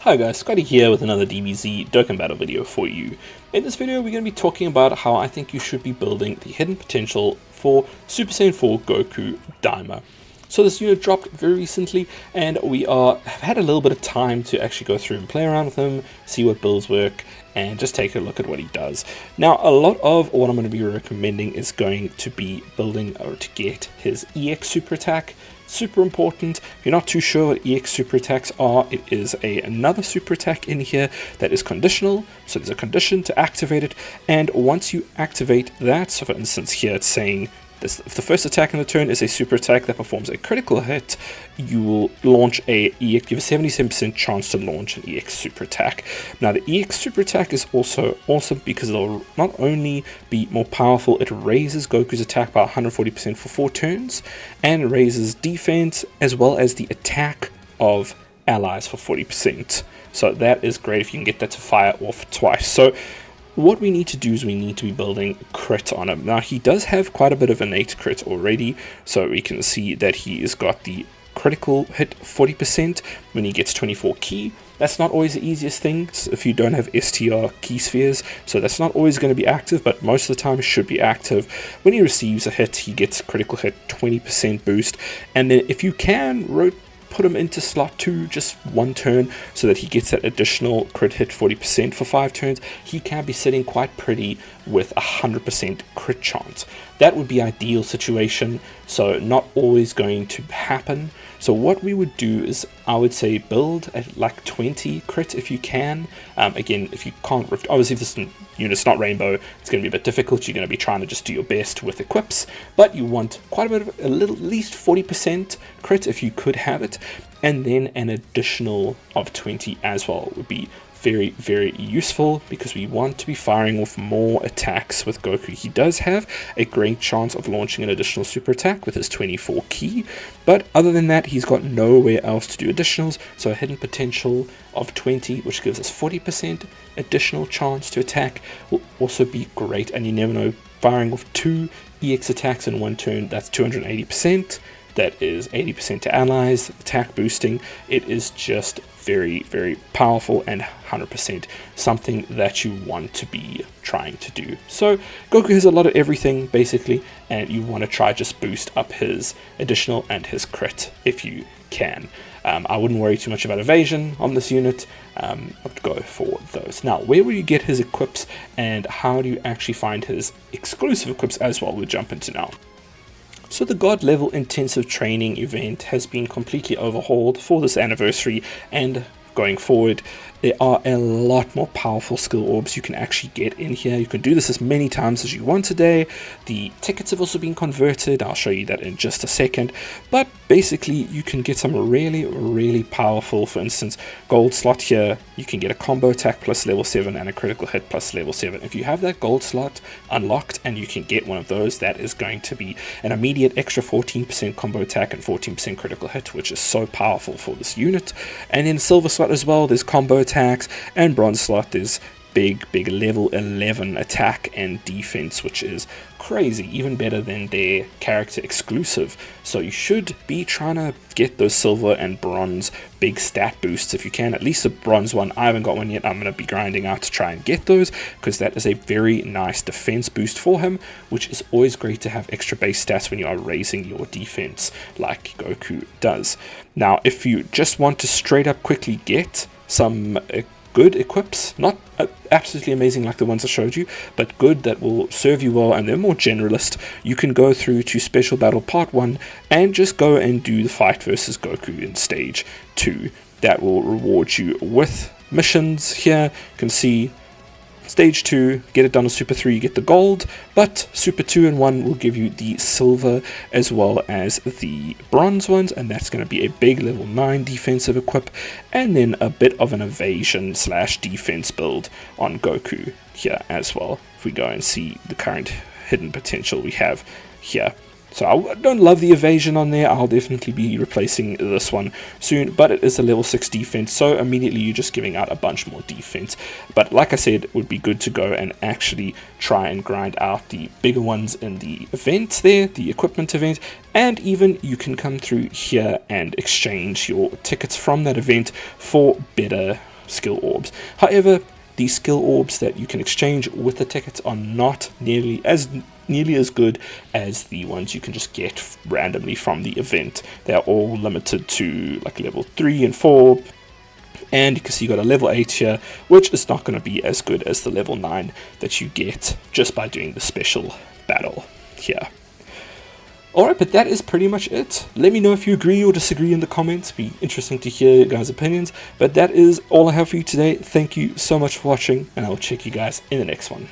Hi guys, Scotty here with another DBZ DOKKAN battle video for you. In this video we're going to be talking about how I think you should be building the hidden potential for Super Saiyan 4 Goku DAIMA. So this unit dropped very recently and we have had a little bit of time to actually go through and play around with him, see what builds work, and just take a look at what he does. Now a lot of what I'm going to be recommending is going to be building or to get his EX super attack. Super important. If you're not too sure what EX super attacks are, it is another super attack in here that is conditional. So there's a condition to activate it, and once you activate that, so for instance here it's saying this, if the first attack in the turn is a super attack that performs a critical hit, you will launch you have a 77% chance to launch an EX super attack. Now the EX super attack is also awesome because it'll not only be more powerful, it raises Goku's attack by 140% for 4 turns, and raises defense as well as the attack of allies for 40%. So that is great if you can get that to fire off twice. So what we need to do is we need to be building crit on him. Now he does have quite a bit of innate crit already, so we can see that he has got the critical hit 40% when he gets 24 ki. That's not always the easiest thing if you don't have STR key spheres, so that's not always going to be active, but most of the time it should be active. When he receives a hit, he gets critical hit 20% boost, and then if you can put him into slot 2 just one turn so that he gets that additional crit hit 40% for 5 turns, he can be sitting quite pretty with 100% crit chance. That would be ideal situation, so not always going to happen. So what we would do is, I would say build at like 20 crit if you can. Again, if you can't, obviously if this unit's not rainbow, it's going to be a bit difficult. You're going to be trying to just do your best with equips, but you want quite a bit of at least 40% crit if you could have it, and then an additional of 20 as well would be very, very useful because we want to be firing off more attacks with Goku. He does have a great chance of launching an additional super attack with his 24 ki, but other than that he's got nowhere else to do additionals, so a hidden potential of 20 which gives us 40% additional chance to attack will also be great. And you never know, firing off 2 EX attacks in one turn, that's 280%. That is 80% to allies, attack boosting. It is just very, very powerful and 100% something that you want to be trying to do. So Goku has a lot of everything basically, and you want to try just boost up his additional and his crit if you can. I wouldn't worry too much about evasion on this unit. I would go for those. Now, where will you get his equips, and how do you actually find his exclusive equips as well? We'll jump into now. So the God level intensive training event has been completely overhauled for this anniversary, and going forward there are a lot more powerful skill orbs you can actually get in here. You can do this as many times as you want today. The tickets have also been converted. I'll show you that in just a second, but basically you can get some really, really powerful, for instance, gold slot here. You can get a combo attack plus level 7 and a critical hit plus level 7. If you have that gold slot unlocked and you can get one of those, that is going to be an immediate extra 14% combo attack and 14% critical hit, which is so powerful for this unit. And in silver slot as well, there's combo attacks, and bronze slot there's big level 11 attack and defense, which is crazy, even better than their character exclusive. So you should be trying to get those silver and bronze big stat boosts if you can. At least the bronze one, I haven't got one yet. I'm going to be grinding out to try and get those, because that is a very nice defense boost for him, which is always great to have extra base stats when you are raising your defense like Goku does. Now if you just want to straight up quickly get some good equips, not absolutely amazing like the ones I showed you, but good that will serve you well, and they're more generalist, you can go through to Special Battle Part 1 and just go and do the fight versus Goku in Stage 2. That will reward you with missions here. You can see Stage 2, get it done with Super 3, you get the gold, but Super 2 and 1 will give you the silver as well as the bronze ones, and that's going to be a big level 9 defensive equip, and then a bit of an evasion / defense build on Goku here as well. If we go and see the current hidden potential we have here. So I don't love the evasion on there. I'll definitely be replacing this one soon, but it is a level 6 defense, so immediately you're just giving out a bunch more defense. But like I said, it would be good to go and actually try and grind out the bigger ones in the event there, the equipment event, and even you can come through here and exchange your tickets from that event for better skill orbs. However, these skill orbs that you can exchange with the tickets are not nearly as good as the ones you can just get randomly from the event. They are all limited to like level 3 and 4. And you can see you got a level 8 here, which is not going to be as good as the level 9 that you get just by doing the special battle here. Alright, but that is pretty much it. Let me know if you agree or disagree in the comments. It'd be interesting to hear your guys' opinions. But that is all I have for you today. Thank you so much for watching, and I will check you guys in the next one.